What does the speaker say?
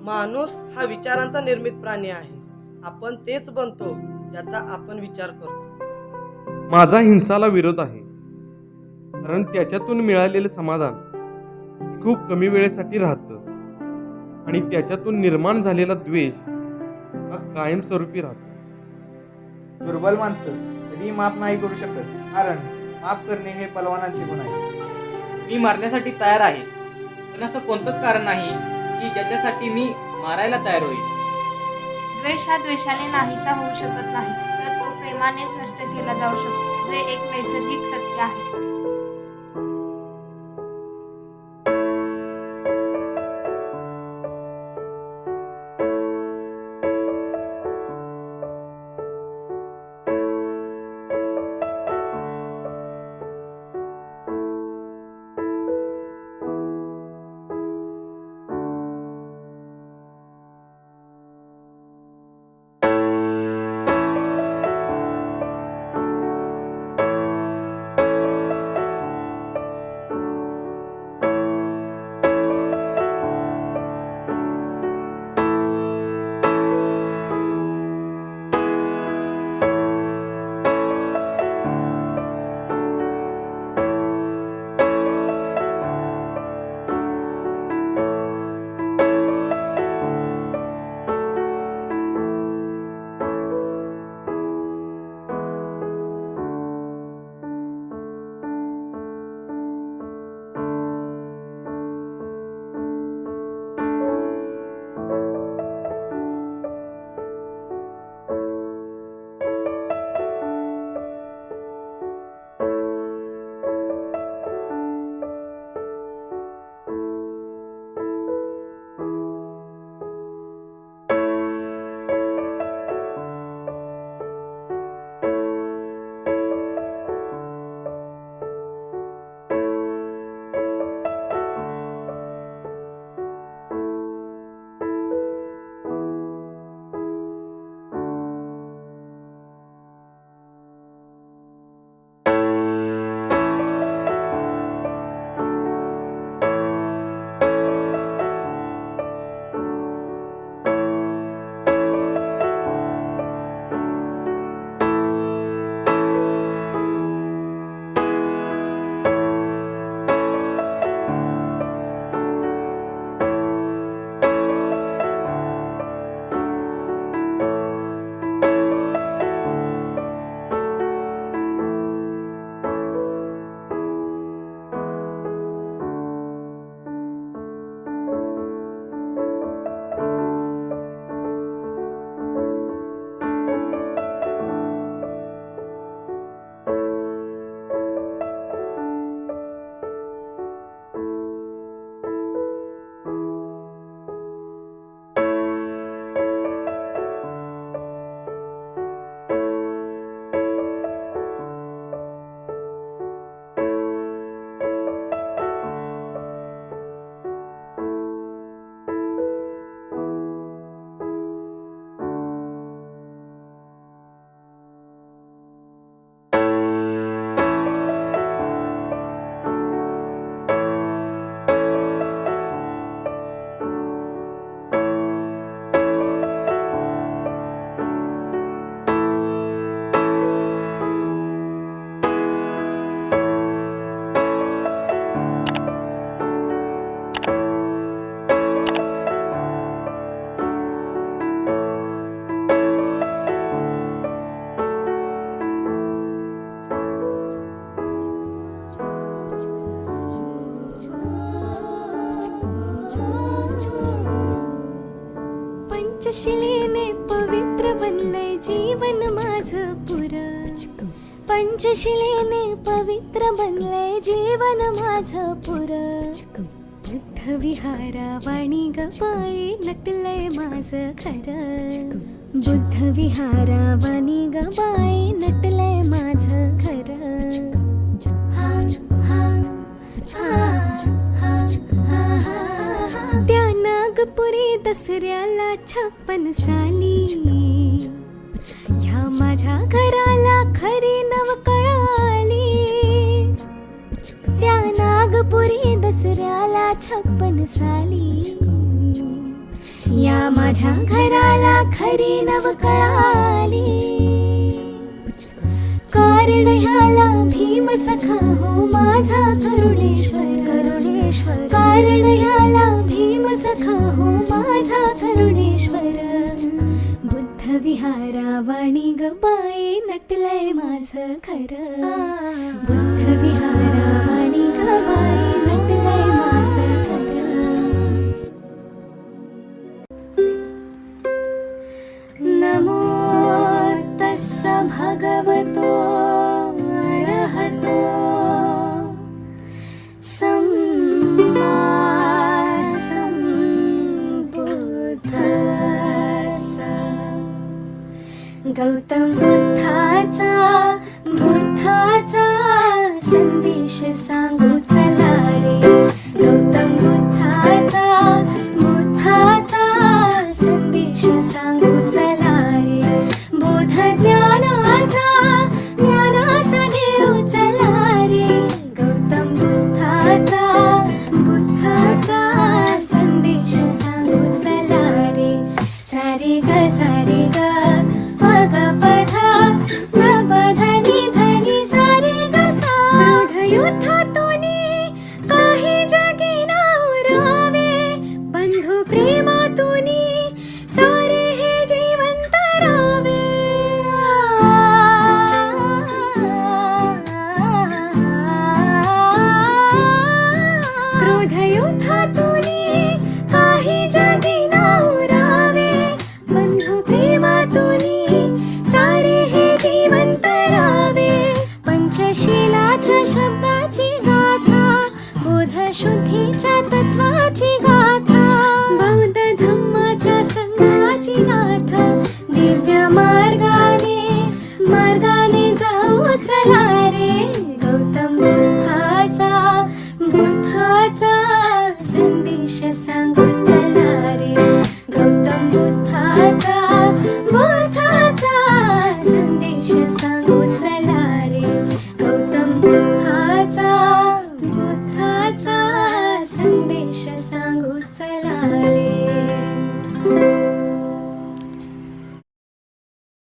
माणूस हा विचारांचा निर्मित प्राणी आहे. आपण तेच बनतो ज्याचा आपण विचार करतो. माझा हिंसाला विरोध आहे, कारण त्याच्यातून मिळालेलं समाधान हे खूप कमी वेळेसाठी राहतं आणि त्याच्यातून निर्माण झालेला द्वेष हा कायमस्वरूपी राहतो. दुर्बल माणसं कधीही माफ नाही करू शकत, कारण माफ करणे हे पलवानांचे गुण आहे. मी मारण्यासाठी तयार आहे, पण असं कोणतंच कारण नाही की ज्याच्यासाठी मी मारायला तयार होईल. द्वेष हा द्वेषाने नाहीसा होऊ शकत नाही, तर तो प्रेमाने स्पष्ट केला जाऊ शकतो, जे एक नैसर्गिक सत्य आहे. पंचशिलेने पवित्र बनलंय जीवन माझं पुरं. पंचशिलेने पवित्र बनलंय जीवन माझं पुरं. बुद्ध विहारा वाणी गपाई नटलंय माझं खरं. बुद्ध विहारा वाणी गबाई नटलंय माझं खरं. हा हा हा हा हा हा. त्या नागपुरी दसऱ्याला 56 साली ह्या माझ्या घराला खरी नवकळा आली. त्या नागपुरी दसऱ्याला 56 साली आता माझ्या घराला खरी नवकळा आली. कारण ह्याला भीम सखा हो माझा करुणेश्वर. कारण ह्याला भीम सखा हो माझा करुणेश्वर. बुद्ध विहारा वाणी ग बाई नटलंय माझं खरं. बुद्ध विहारा वाणी ग बाई नटलंय माझं खरं. नमो तस्स भगवतो अरहतो सम्मा सम्बुद्धस्स. गौतम बुद्धाचा संदेश सांगू चला रे. गौतम बुद्धाचा संदेश सांगू चला रे. बोध ज्ञानाचा देव चला रे. गौतम बुद्धाचा संदेश सांगू चला रे. सारे ग ग पधा ग पधा नि धनी सारे ग सा. क्रोध युद्धातूनी काही जगी ना उरावे. बंधु प्रेमातूनी सारे हे जीवन तरावे. क्रोध युद्धातूनी काही जगी ना उरावे. बंधु प्रेमातूनी सारे हे जीवन तरावे. पंचशीलाच्या शब्दाची गाथा बोध शुद्धीच्या तत्वाची गाथा.